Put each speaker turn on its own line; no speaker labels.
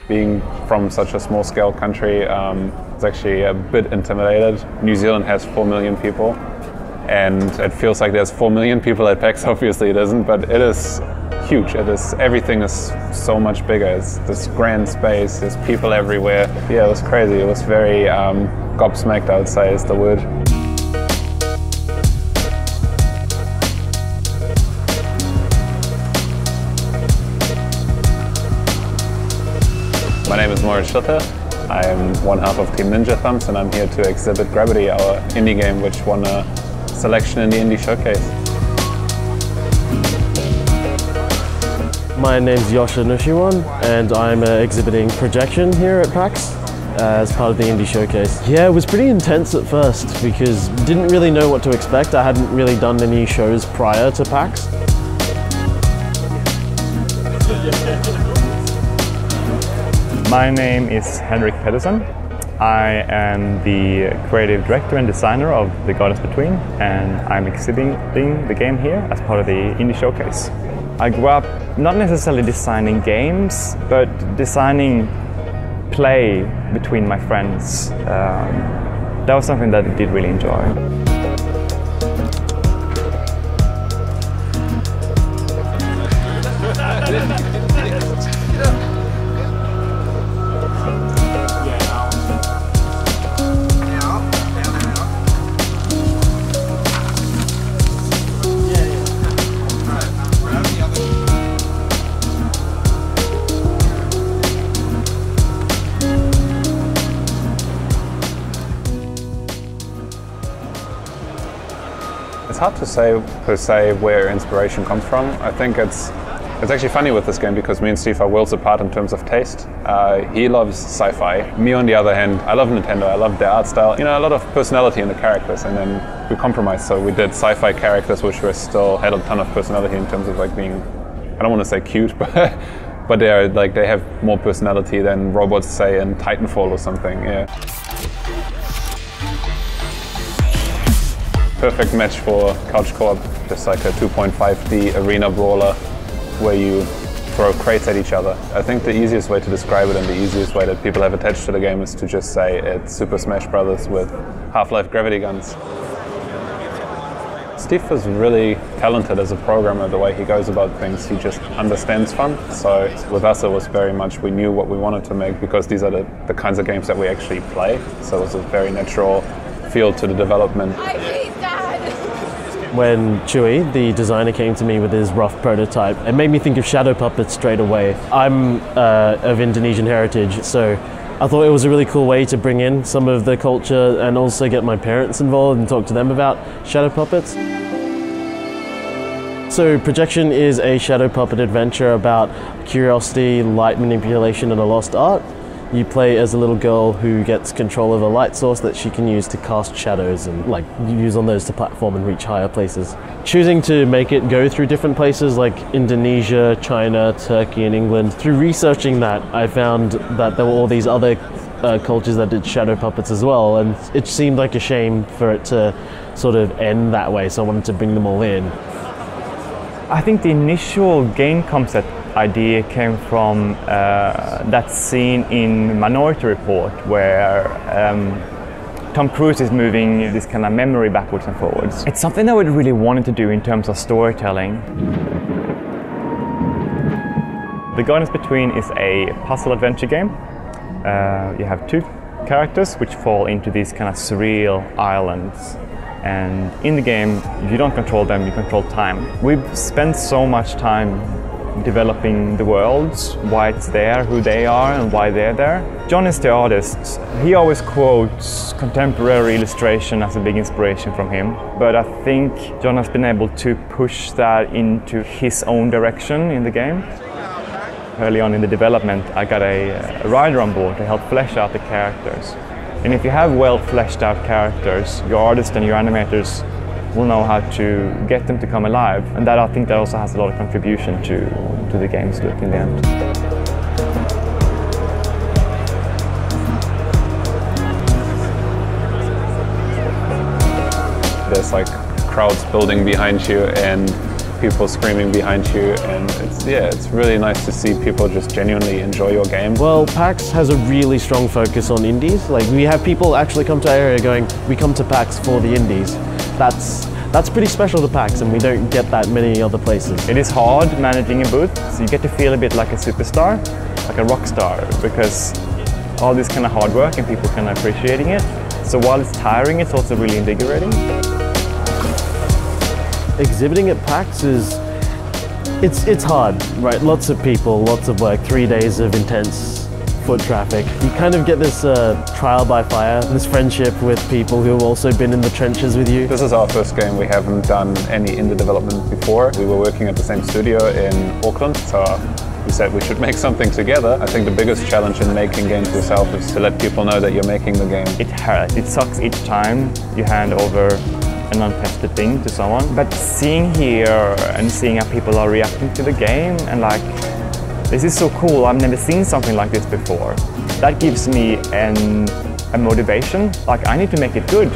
Being from such a small-scale country, it's actually a bit intimidated. New Zealand has 4 million people, and it feels like there's 4 million people at PAX. Obviously it isn't, but it is huge. Everything is so much bigger. It's this grand space, there's people everywhere. Yeah, it was crazy. It was very gobsmacked, I would say, is the word. My name is I am one half of Team Ninja Thumbs, and I'm here to exhibit Gravity, our indie game which won a selection in the Indie Showcase.
My name's Yosha Nushiwan, and I'm exhibiting Projection here at PAX as part of the Indie Showcase. Yeah, it was pretty intense at first because didn't really know what to expect. I hadn't really done any shows prior to PAX.
My name is Henrik Pedersen. I am the creative director and designer of The Gardens Between, and I'm exhibiting the game here as part of the Indie Showcase. I grew up not necessarily designing games, but designing play between my friends. That was something that I did really enjoy.
It's hard to say per se where inspiration comes from. I think it's actually funny with this game because me and Steve are worlds apart in terms of taste. He loves sci-fi. Me, on the other hand, I love Nintendo. I love their art style. You know, a lot of personality in the characters, and then we compromised. So we did sci-fi characters which were still had a ton of personality in terms of like being, I don't want to say cute, but they are like they have more personality than robots say in Titanfall or something. Yeah. Perfect match for couch co-op, just like a 2.5D arena brawler where you throw crates at each other. I think the easiest way to describe it and the easiest way that people have attached to the game is to just say it's Super Smash Bros. With Half-Life gravity guns. Steve is really talented as a programmer, the way he goes about things. He just understands fun. So with us it was very much, we knew what we wanted to make because these are the kinds of games that we actually play. So it was a very natural feel to the development.
When Chewy, the designer, came to me with his rough prototype, it made me think of Shadow Puppets straight away. I'm of Indonesian heritage, so I thought it was a really cool way to bring in some of the culture and also get my parents involved and talk to them about Shadow Puppets. So Projection is a Shadow Puppet adventure about curiosity, light manipulation, and a lost art. You play as a little girl who gets control of a light source that she can use to cast shadows and like use on those to platform and reach higher places. Choosing to make it go through different places like Indonesia, China, Turkey, and England. Through researching that, I found that there were all these other cultures that did shadow puppets as well, and it seemed like a shame for it to sort of end that way, so I wanted to bring them all in.
I think the initial game concept idea came from that scene in Minority Report where Tom Cruise is moving this kind of memory backwards and forwards. It's something that we really wanted to do in terms of storytelling. The Gardens Between is a puzzle adventure game. You have two characters which fall into these kind of surreal islands. And in the game, you don't control them, you control time. We've spent so much time developing the worlds, why it's there, who they are, and why they're there. John is the artist. He always quotes contemporary illustration as a big inspiration from him. But I think John has been able to push that into his own direction in the game. Early on in the development, I got a writer on board to help flesh out the characters. And if you have well fleshed out characters, your artists and your animators will know how to get them to come alive. And that, I think that also has a lot of contribution to the game's look in the end.
There's like crowds building behind you and people screaming behind you, and it's really nice to see people just genuinely enjoy your game.
Well, PAX has a really strong focus on indies. Like, we have people actually come to our area going, we come to PAX for the indies. That's pretty special to PAX, and we don't get that many other places.
It is hard managing a booth, so you get to feel a bit like a superstar, like a rock star, because all this kind of hard work and people kind of appreciating it. So while it's tiring, it's also really invigorating.
Exhibiting at PAX it's hard, right? Lots of people, lots of work, 3 days of intense foot traffic. You kind of get this trial by fire, this friendship with people who have also been in the trenches with you.
This is our first game. We haven't done any indie development before. We were working at the same studio in Auckland, so we said we should make something together. I think the biggest challenge in making games yourself is to let people know that you're making the game.
It hurts. It sucks each time you hand over an untested thing to someone. But seeing here and seeing how people are reacting to the game and like, this is so cool, I've never seen something like this before. That gives me a motivation, like I need to make it good.